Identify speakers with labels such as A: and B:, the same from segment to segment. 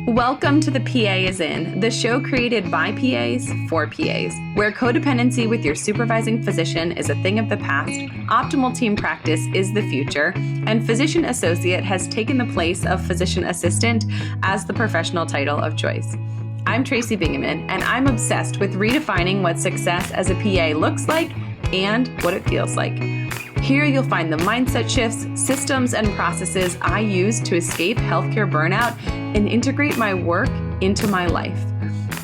A: Welcome to The PA is In, the show created by PAs for PAs, where codependency with your supervising physician is a thing of the past, optimal team practice is the future, and physician associate has taken the place of physician assistant as the professional title of choice. I'm Tracy Bingaman, and I'm obsessed with redefining what success as a PA looks like and what it feels like. Here you'll find the mindset shifts, systems, and processes I use to escape healthcare burnout and integrate my work into my life.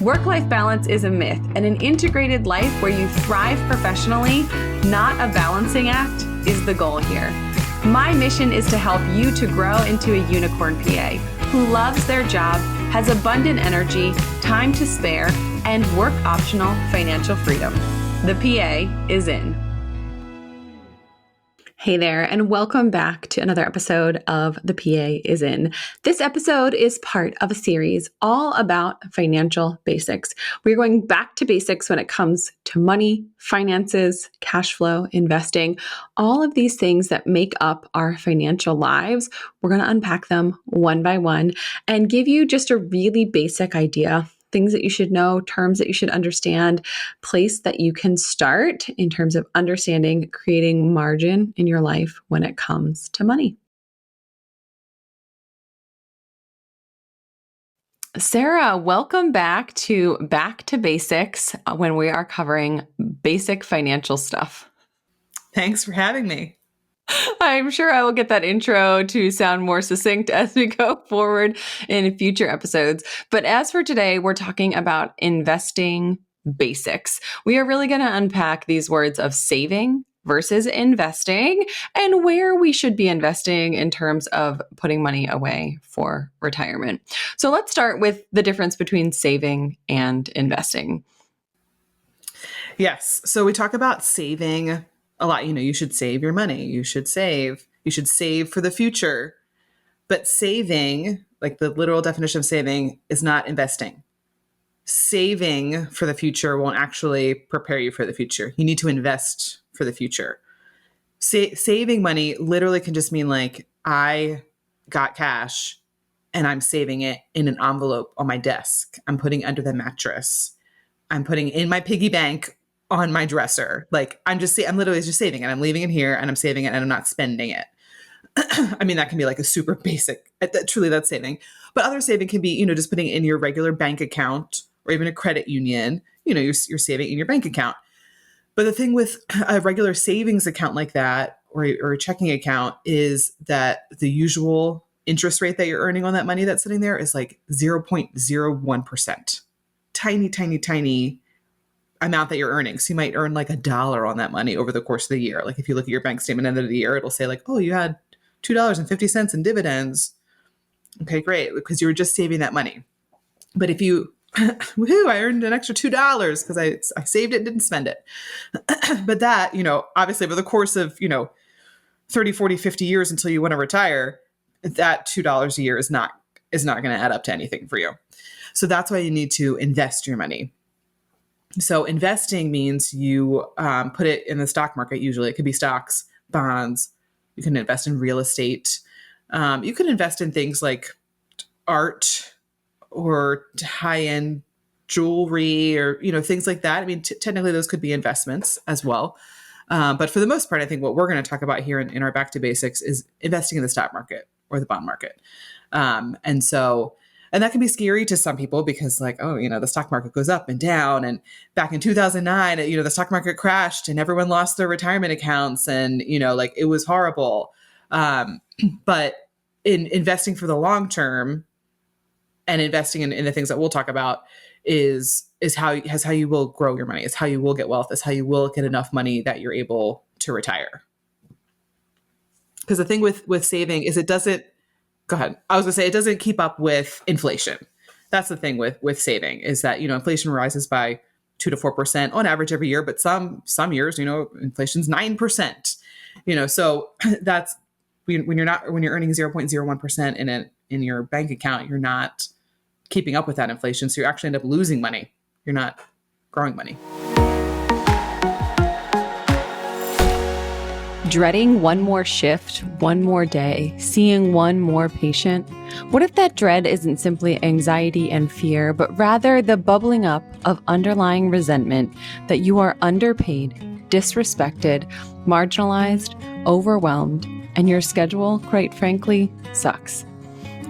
A: Work-life balance is a myth, and an integrated life where you thrive professionally, not a balancing act, is the goal here. My mission is to help you to grow into a unicorn PA who loves their job, has abundant energy, time to spare, and work-optional financial freedom. The PA is in. Hey there, and welcome back to another episode of The PA is In. This episode is part of a series all about financial basics. We're going back to basics when it comes to money, finances, cash flow, investing, all of these things that make up our financial lives. We're going to unpack them one by one and give you just a really basic idea, things that you should know, terms that you should understand, place that you can start in terms of understanding, creating margin in your life when it comes to money. Sarah, welcome back to Basics when we are covering basic financial stuff.
B: Thanks for having me.
A: I'm sure I will get that intro to sound more succinct as we go forward in future episodes. But as for today, we're talking about investing basics. We are really going to unpack these words of saving versus investing and where we should be investing in terms of putting money away for retirement. So let's start with the difference between saving and investing.
B: Yes. So we talk about saving a lot. You should save your money. You should save for the future. But saving, like the literal definition of saving, is not investing. Saving for the future won't actually prepare you for the future. You need to invest for the future. Saving money literally can just mean like, I got cash and I'm saving it in an envelope on my desk. I'm putting under the mattress. I'm putting in my piggy bank on my dresser. Like I'm literally just saving it. I'm leaving it here and I'm saving it and I'm not spending it. I mean, that can be like a super basic, truly that's saving. But other saving can be, just putting it in your regular bank account or even a credit union, you're saving in your bank account. But the thing with a regular savings account like that, or a checking account, is that the usual interest rate that you're earning on that money that's sitting there is like 0.01%. Tiny, tiny, tiny amount that you're earning. So you might earn like $1 on that money over the course of the year. Like if you look at your bank statement at the end of the year, it'll say like, oh, you had $2.50 in dividends. Okay, great. Because you were just saving that money. But if you, woohoo, I earned an extra $2 because I saved it and didn't spend it. But that, obviously over the course of, 30, 40, 50 years until you want to retire, that $2 a year is not going to add up to anything for you. So that's why you need to invest your money. So investing means you put it in the stock market. Usually it could be stocks, bonds. You can invest in real estate. You can invest in things like art or high-end jewelry or, things like that. I mean, technically those could be investments as well. But for the most part, I think what we're going to talk about here in our Back to Basics is investing in the stock market or the bond market. And that can be scary to some people because like, oh, the stock market goes up and down. And back in 2009, the stock market crashed and everyone lost their retirement accounts and, like it was horrible. But in investing for the long term and investing in the things that we'll talk about is how you will grow your money. It's how you will get wealth. It's how you will get enough money that you're able to retire. Because the thing with saving is it doesn't, go ahead. I was going to say it doesn't keep up with inflation. That's the thing with saving is that, inflation rises by 2 to 4% on average every year, but some years, inflation's 9%. So that's when you're earning 0.01% in your bank account, you're not keeping up with that inflation. So you actually end up losing money. You're not growing money.
A: Dreading one more shift, one more day, seeing one more patient? What if that dread isn't simply anxiety and fear, but rather the bubbling up of underlying resentment that you are underpaid, disrespected, marginalized, overwhelmed, and your schedule, quite frankly, sucks?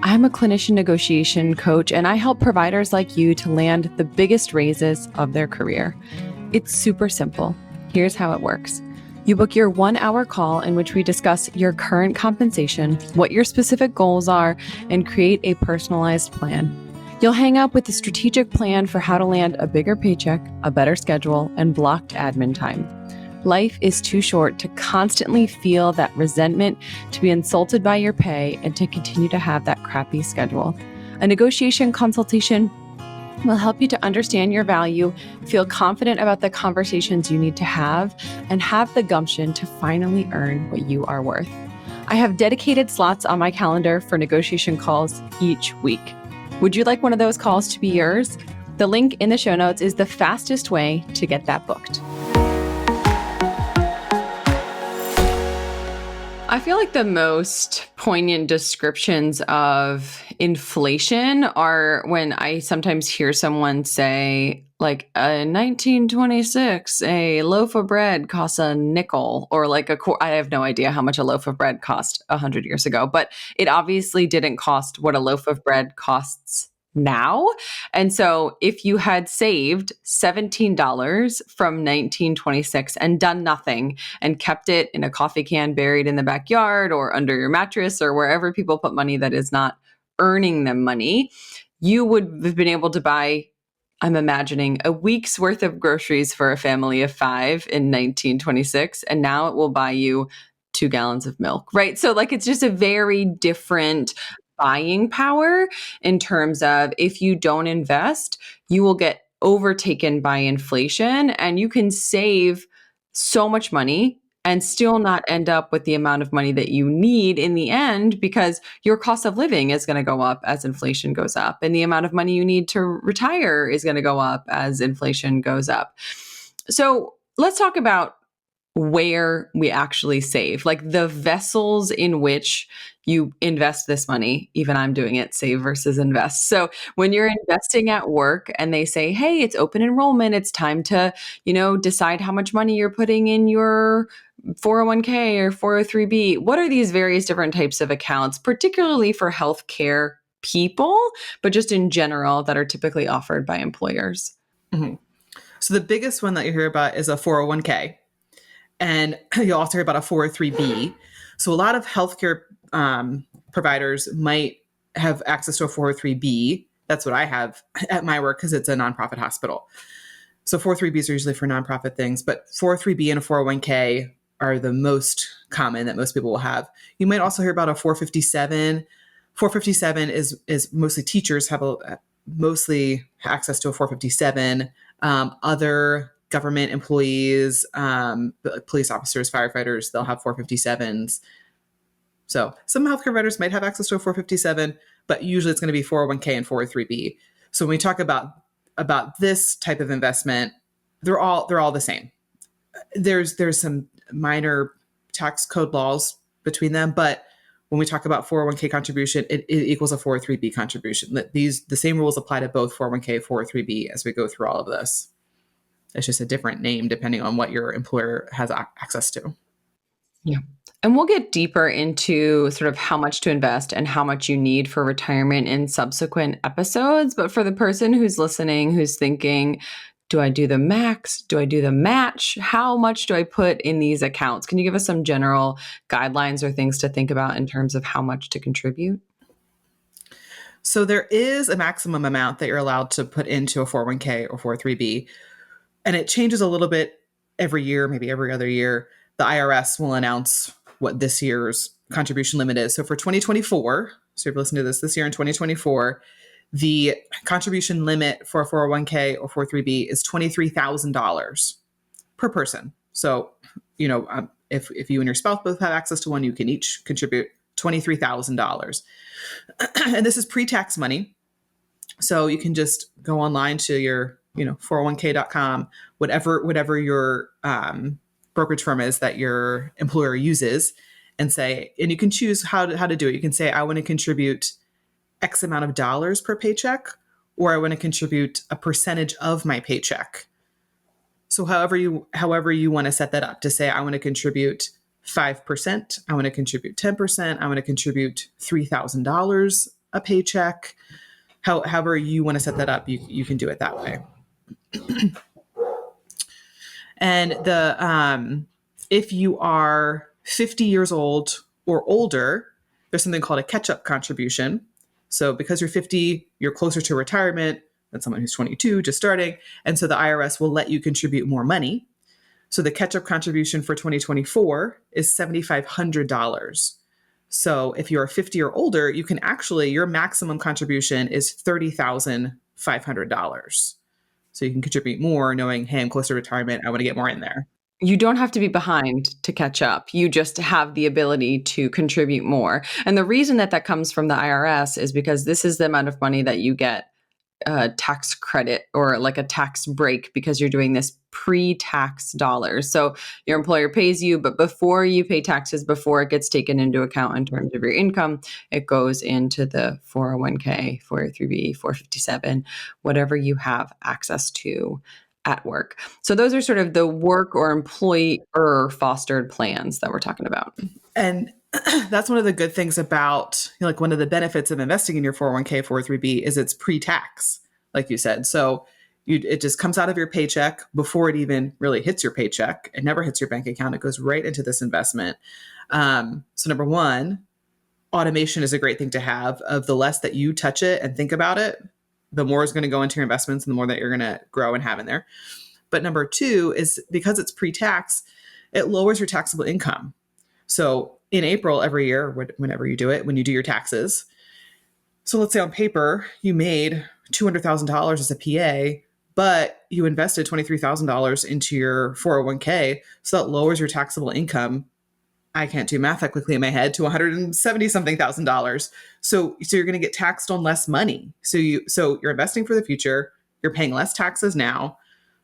A: I'm a clinician negotiation coach, and I help providers like you to land the biggest raises of their career. It's super simple. Here's how it works. You book your 1-hour call in which we discuss your current compensation, what your specific goals are, and create a personalized plan. You'll hang out with a strategic plan for how to land a bigger paycheck, a better schedule, and blocked admin time. Life is too short to constantly feel that resentment, to be insulted by your pay, and to continue to have that crappy schedule. A negotiation consultation will help you to understand your value, feel confident about the conversations you need to have, and have the gumption to finally earn what you are worth. I have dedicated slots on my calendar for negotiation calls each week. Would you like one of those calls to be yours? The link in the show notes is the fastest way to get that booked. I feel like the most poignant descriptions of inflation are when I sometimes hear someone say, like, in 1926, a loaf of bread costs a nickel, or like I have no idea how much a loaf of bread cost 100 years ago, but it obviously didn't cost what a loaf of bread costs now. And so if you had saved $17 from 1926 and done nothing and kept it in a coffee can buried in the backyard or under your mattress or wherever people put money that is not earning them money, you would have been able to buy, I'm imagining, a week's worth of groceries for a family of 5 in 1926. And now it will buy you 2 gallons of milk, right? So like, it's just a very different buying power in terms of if you don't invest, you will get overtaken by inflation, and you can save so much money and still not end up with the amount of money that you need in the end, because your cost of living is going to go up as inflation goes up, and the amount of money you need to retire is going to go up as inflation goes up. So let's talk about where we actually save, like the vessels in which you invest this money. Even I'm doing it, save versus invest. So when you're investing at work and they say, hey, it's open enrollment, it's time to, decide how much money you're putting in your 401k or 403b. What are these various different types of accounts, particularly for healthcare people, but just in general that are typically offered by employers?
B: Mm-hmm. So the biggest one that you hear about is a 401k. And you also hear about a 403b. So a lot of healthcare providers might have access to a 403b. That's what I have at my work because it's a nonprofit hospital. So 403bs are usually for nonprofit things, but 403b and a 401k are the most common that most people will have. You might also hear about a 457. 457 is mostly teachers have mostly access to a 457. Other government employees, police officers, firefighters, they'll have 457s. So some healthcare providers might have access to a 457, but usually it's going to be 401k and 403b. So when we talk about this type of investment, they're all the same. There's some minor tax code laws between them, but when we talk about 401k contribution, it equals a 403b contribution. The same rules apply to both 401k, 403b as we go through all of this. It's just a different name depending on what your employer has access to.
A: Yeah. And we'll get deeper into sort of how much to invest and how much you need for retirement in subsequent episodes. But for the person who's listening, who's thinking, do I do the max? Do I do the match? How much do I put in these accounts? Can you give us some general guidelines or things to think about in terms of how much to contribute?
B: So there is a maximum amount that you're allowed to put into a 401k or 403b. And it changes a little bit every year, maybe every other year. The IRS will announce what this year's contribution limit is. So for 2024, so if you're listening to this year in 2024, the contribution limit for a 401k or 403b is $23,000 per person. So, if you and your spouse both have access to one, you can each contribute $23,000. And this is pre-tax money. So you can just go online to your 401k.com, whatever your brokerage firm is that your employer uses, and say, and you can choose how to do it. You can say, I want to contribute X amount of dollars per paycheck, or I want to contribute a percentage of my paycheck. So however you want to set that up, to say, I want to contribute 5%, I want to contribute 10%, I want to contribute $3,000 a paycheck. However you want to set that up, you can do it that way. And if you are 50 years old or older, there's something called a catch-up contribution. So because you're 50, you're closer to retirement than someone who's 22, just starting. And so the IRS will let you contribute more money. So the catch-up contribution for 2024 is $7,500. So if you're 50 or older, you can actually, your maximum contribution is $30,500. So you can contribute more knowing, hey, I'm closer to retirement. I want to get more in there.
A: You don't have to be behind to catch up. You just have the ability to contribute more. And the reason that comes from the IRS is because this is the amount of money that you get a tax credit or like a tax break because you're doing this pre-tax dollars. So your employer pays you, but before you pay taxes, before it gets taken into account in terms of your income, it goes into the 401k, 403b, 457, whatever you have access to at work. So those are sort of the work or employer fostered plans that we're talking about.
B: And that's one of the good things about, like one of the benefits of investing in your 401k, 403b is it's pre-tax, like you said. So it just comes out of your paycheck before it even really hits your paycheck. It never hits your bank account. It goes right into this investment. So number one, automation is a great thing to have. Of the less that you touch it and think about it, the more is going to go into your investments and the more that you're going to grow and have in there. But number two is because it's pre-tax, it lowers your taxable income. So in April every year, whenever you do it, when you do your taxes, so let's say on paper, you made $200,000 as a PA, but you invested $23,000 into your 401k. So that lowers your taxable income. I can't do math that quickly in my head, to $170,000. So you're going to get taxed on less money. So you're investing for the future. You're paying less taxes now.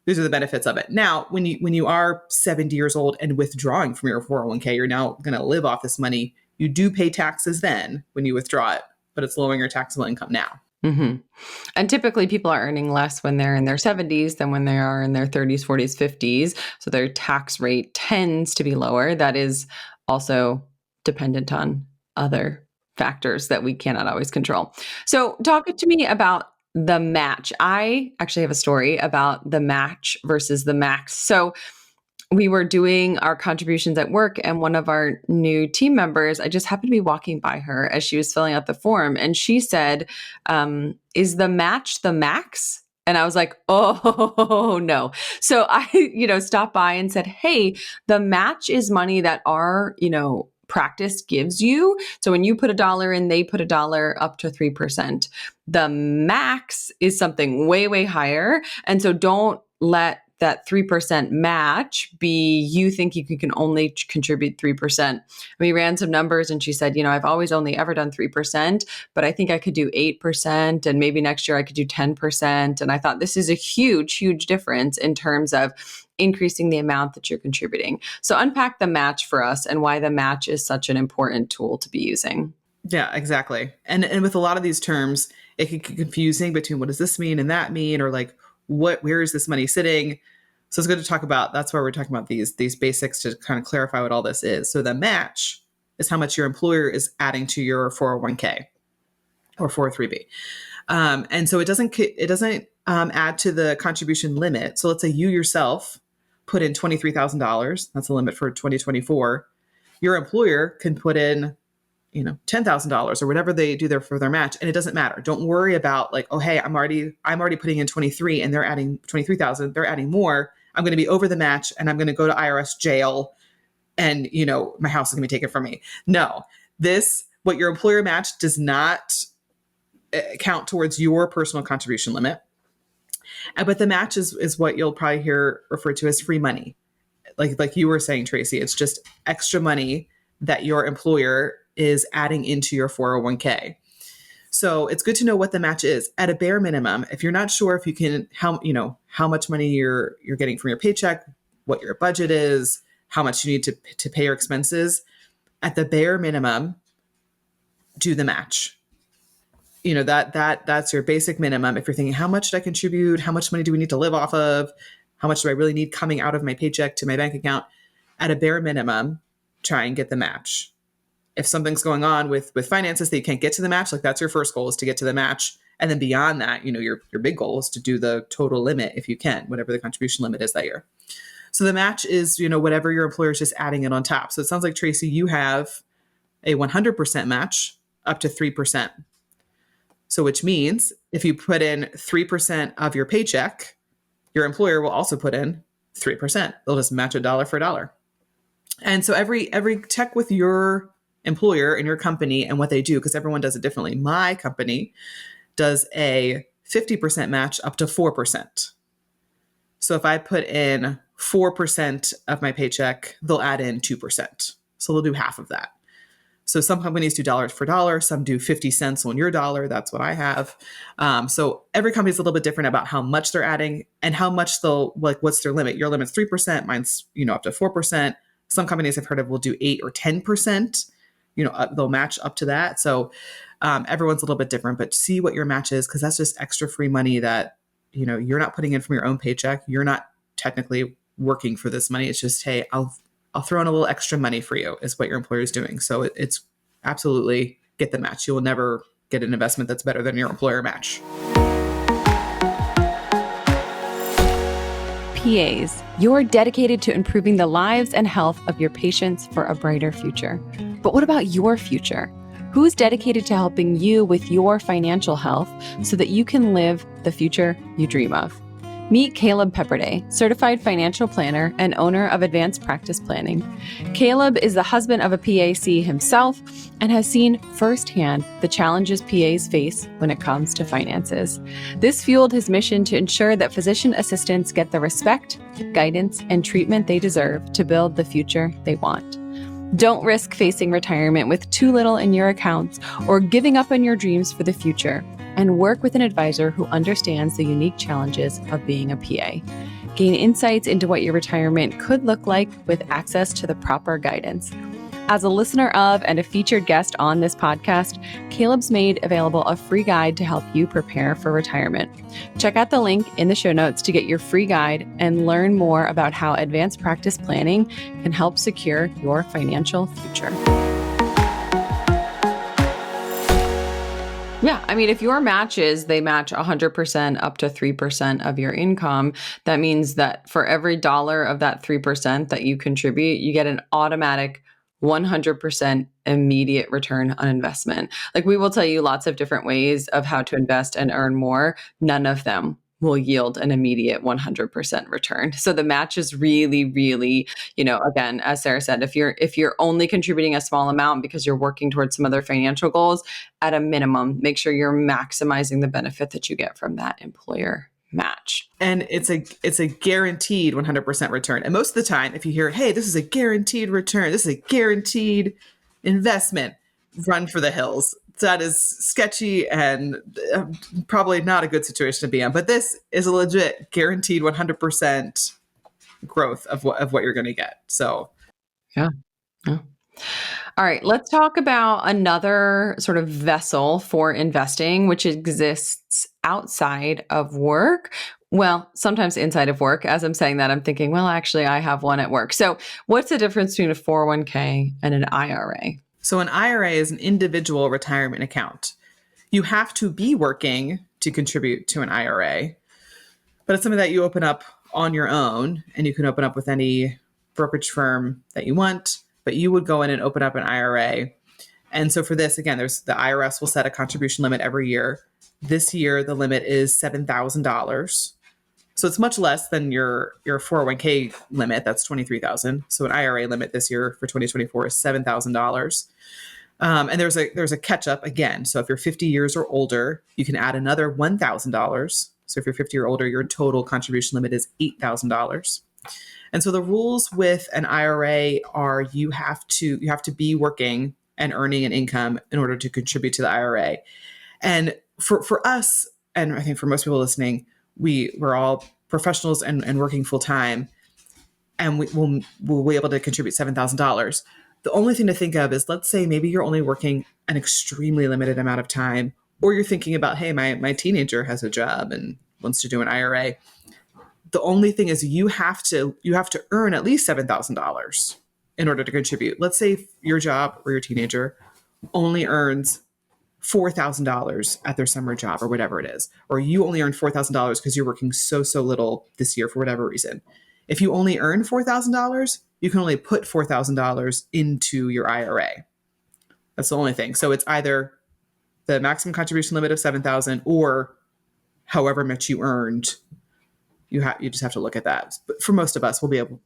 B: These are the benefits of it. Now, when you are 70 years old and withdrawing from your 401k, you're now going to live off this money. You do pay taxes then when you withdraw it, but it's lowering your taxable income now.
A: Mm-hmm. And typically people are earning less when they're in their 70s than when they are in their 30s, 40s, 50s. So their tax rate tends to be lower. That is also dependent on other factors that we cannot always control. So talk to me about the match. I actually have a story about the match versus the max. So we were doing our contributions at work, and one of our new team members, I just happened to be walking by her as she was filling out the form, and she said, is the match the max? And I was like, oh, no. So I, stopped by and said, hey, the match is money that our, practice gives you. So when you put $1 in, they put $1 up to 3%. The max is something way, way higher. And so don't let that 3% match be you think you can only contribute 3%. We ran some numbers and she said, I've always only ever done 3%, but I think I could do 8% and maybe next year I could do 10%. And I thought this is a huge, huge difference in terms of increasing the amount that you're contributing. So unpack the match for us and why the match is such an important tool to be using.
B: Yeah, exactly. And with a lot of these terms, it can get confusing between what does this mean and that mean, or like where is this money sitting? So it's good to talk about, that's why we're talking about these basics to kind of clarify what all this is. So the match is how much your employer is adding to your 401k or 403b. And so it doesn't add to the contribution limit. So let's say you yourself put in $23,000. That's the limit for 2024. Your employer can put in $10,000 or whatever they do there for their match. And it doesn't matter. Don't worry about like, oh, hey, I'm already putting in 23 and they're adding 23,000. They're adding more. I'm going to be over the match and I'm going to go to IRS jail and, my house is going to be taken from me. No, what your employer match does not count towards your personal contribution limit. But the match is what you'll probably hear referred to as free money. Like you were saying, Tracy, it's just extra money that your employer is adding into your 401k. So it's good to know what the match is at a bare minimum. If you're not sure if you can, how much money you're getting from your paycheck, what your budget is, how much you need to pay your expenses, at the bare minimum, do the match. That's your basic minimum. If you're thinking, how much should I contribute? How much money do we need to live off of? How much do I really need coming out of my paycheck to my bank account? At a bare minimum, try and get the match. If something's going on with finances that you can't get to the match, like that's your first goal, is to get to the match. And then beyond that, your big goal is to do the total limit if you can, whatever the contribution limit is that year. So the match is, whatever your employer is just adding it on top. So it sounds like, Tracy, you have a 100% match up to 3%. So which means if you put in 3% of your paycheck, your employer will also put in 3%. They'll just match a dollar for a dollar. And so every check with your employer and your company and what they do, because everyone does it differently. My company does a 50% match up to 4%. So if I put in 4% of my paycheck, they'll add in 2%. So they'll do half of that. So some companies do dollar for dollar, some do 50 cents on your dollar. That's what I have. So every company is a little bit different about how much they're adding and how much what's their limit. Your limit's 3%, mine's, up to 4%. Some companies I've heard of will do 8 or 10%. They'll match up to that. So everyone's a little bit different, but see what your match is, because that's just extra free money that, you're not putting in from your own paycheck. You're not technically working for this money. It's just, hey, I'll throw in a little extra money for you, is what your employer is doing. So it's absolutely get the match. You will never get an investment that's better than your employer match.
A: PAs, you're dedicated to improving the lives and health of your patients for a brighter future. But what about your future? Who's dedicated to helping you with your financial health so that you can live the future you dream of? Meet Caleb Pepperday, certified financial planner and owner of Advanced Practice Planning. Caleb is the husband of a PAC himself and has seen firsthand the challenges PAs face when it comes to finances. This fueled his mission to ensure that physician assistants get the respect, guidance, and treatment they deserve to build the future they want. Don't risk facing retirement with too little in your accounts or giving up on your dreams for the future, and work with an advisor who understands the unique challenges of being a PA. Gain insights into what your retirement could look like with access to the proper guidance. As a listener of and a featured guest on this podcast, Caleb's made available a free guide to help you prepare for retirement. Check out the link in the show notes to get your free guide and learn more about how advanced practice planning can help secure your financial future. Yeah, I mean, if your matches, they match 100% up to 3% of your income, that means that for every dollar of that 3% that you contribute, you get an automatic 100% immediate return on investment. Like, we will tell you lots of different ways of how to invest and earn more. None of them will yield an immediate 100% return. So the match is really, really, again, as Sarah said, if you're only contributing a small amount because you're working towards some other financial goals, at a minimum, make sure you're maximizing the benefit that you get from that employer match.
B: And it's a guaranteed 100% return. And most of the time, if you hear, hey, this is a guaranteed return, this is a guaranteed investment, run for the hills. That is sketchy and probably not a good situation to be in. But this is a legit guaranteed 100% growth of what you're going to get. So,
A: yeah. All right, let's talk about another sort of vessel for investing, which exists outside of work. Well, sometimes inside of work. As I'm saying that, I'm thinking, well, actually, I have one at work. So what's the difference between a 401k and an IRA?
B: So an IRA is an individual retirement account. You have to be working to contribute to an IRA, but it's something that you open up on your own, and you can open up with any brokerage firm that you want, but you would go in and open up an IRA. And so for this, again, the IRS will set a contribution limit every year. This year, the limit is $7,000. So it's much less than your 401k limit. That's $23,000. So an IRA limit this year for 2024 is $7,000. And there's a catch up again. So if you're 50 years or older, you can add another $1,000. So if you're 50 or older, your total contribution limit is $8,000. And so the rules with an IRA are you have to be working and earning an income in order to contribute to the IRA. And for us, and I think for most people listening, we're all professionals and working full time. and we'll be able to contribute $7,000. The only thing to think of is, let's say maybe you're only working an extremely limited amount of time, or you're thinking about, hey, my teenager has a job and wants to do an IRA. The only thing is you have to earn at least $7,000 in order to contribute. Let's say your job or your teenager only earns $4,000 at their summer job or whatever it is, or you only earn $4,000 because you're working so little this year for whatever reason. If you only earn $4,000, you can only put $4,000 into your IRA. That's the only thing. So it's either the maximum contribution limit of $7,000 or however much you earned. You just have to look at that. But for most of us, we'll be able,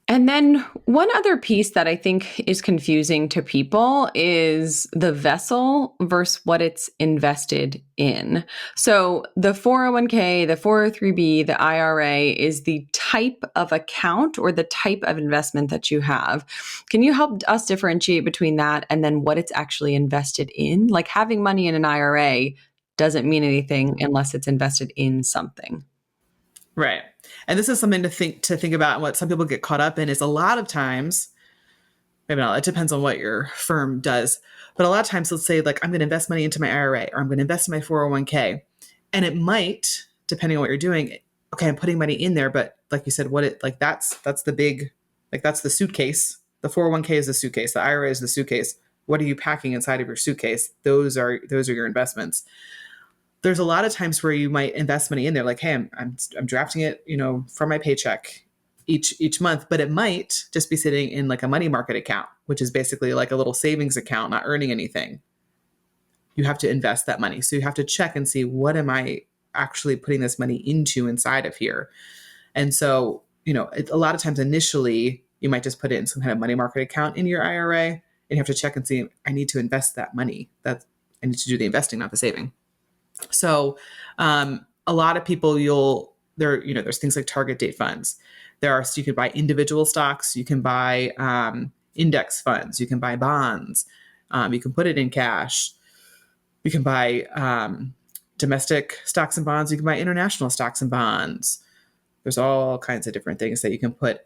A: And then one other piece that I think is confusing to people is the vessel versus what it's invested in. So the 401k, the 403b, the IRA is the type of account or the type of investment that you have. Can you help us differentiate between that and then what it's actually invested in? Like having money in an IRA doesn't mean anything unless it's invested in something.
B: Right. And this is something to think about. What some people get caught up in is a lot of times, maybe not, it depends on what your firm does, but a lot of times let's say like, I'm going to invest money into my IRA or I'm going to invest in my 401k. And it might, depending on what you're doing, okay, I'm putting money in there, but like you said, that's the big, like that's the suitcase. The 401k is the suitcase. The IRA is the suitcase. What are you packing inside of your suitcase? Those are your investments. There's a lot of times where you might invest money in there, like, hey, I'm drafting it, from my paycheck each month, but it might just be sitting in like a money market account, which is basically like a little savings account, not earning anything. You have to invest that money. So you have to check and see, what am I actually putting this money into inside of here? And so, a lot of times initially you might just put it in some kind of money market account in your IRA, and you have to check and see, I need to invest that money. I need to do the investing, not the saving. So a lot of people, there's things like target date funds. So you can buy individual stocks, you can buy index funds, you can buy bonds, you can put it in cash, you can buy domestic stocks and bonds, you can buy international stocks and bonds. There's all kinds of different things that you can put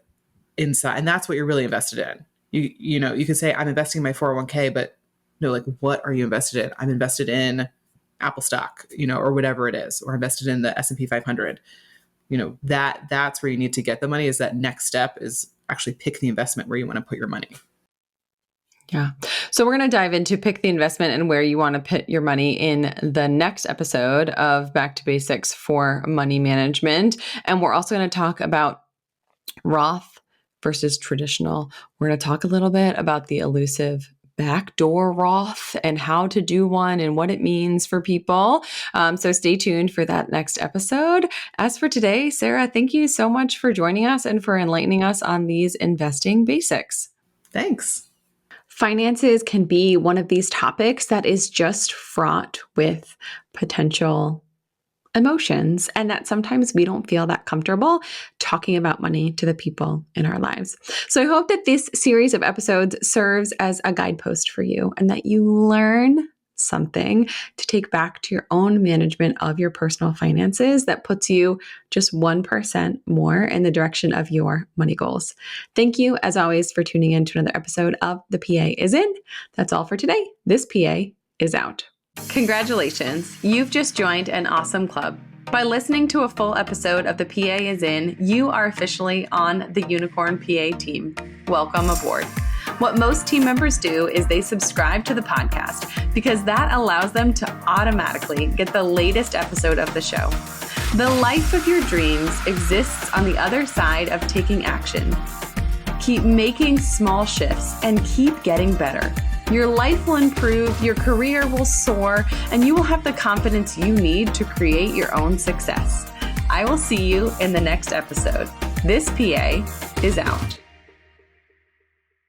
B: inside, and that's what you're really invested in. You could say, I'm investing in my 401k, but what are you invested in? I'm invested in Apple stock, or whatever it is, or invested in the S&P 500. That's where you need to get the money. Is that next step is actually pick the investment where you want to put your money.
A: Yeah. So we're going to dive into pick the investment and where you want to put your money in the next episode of Back to Basics for Money Management. And we're also going to talk about Roth versus traditional. We're going to talk a little bit about the elusive backdoor Roth and how to do one and what it means for people. So stay tuned for that next episode. As for today, Sarah, thank you so much for joining us and for enlightening us on these investing basics.
B: Thanks.
A: Finances can be one of these topics that is just fraught with potential emotions, and that sometimes we don't feel that comfortable talking about money to the people in our lives. So I hope that this series of episodes serves as a guidepost for you and that you learn something to take back to your own management of your personal finances that puts you just 1% more in the direction of your money goals. Thank you, as always, for tuning in to another episode of The PA is In. That's all for today. This PA is out. Congratulations, you've just joined an awesome club. By listening to a full episode of The PA is In, you are officially on the Unicorn PA team. Welcome aboard. What most team members do is they subscribe to the podcast because that allows them to automatically get the latest episode of the show. The life of your dreams exists on the other side of taking action. Keep making small shifts and keep getting better. Your life will improve, your career will soar, and you will have the confidence you need to create your own success. I will see you in the next episode. This PA is out.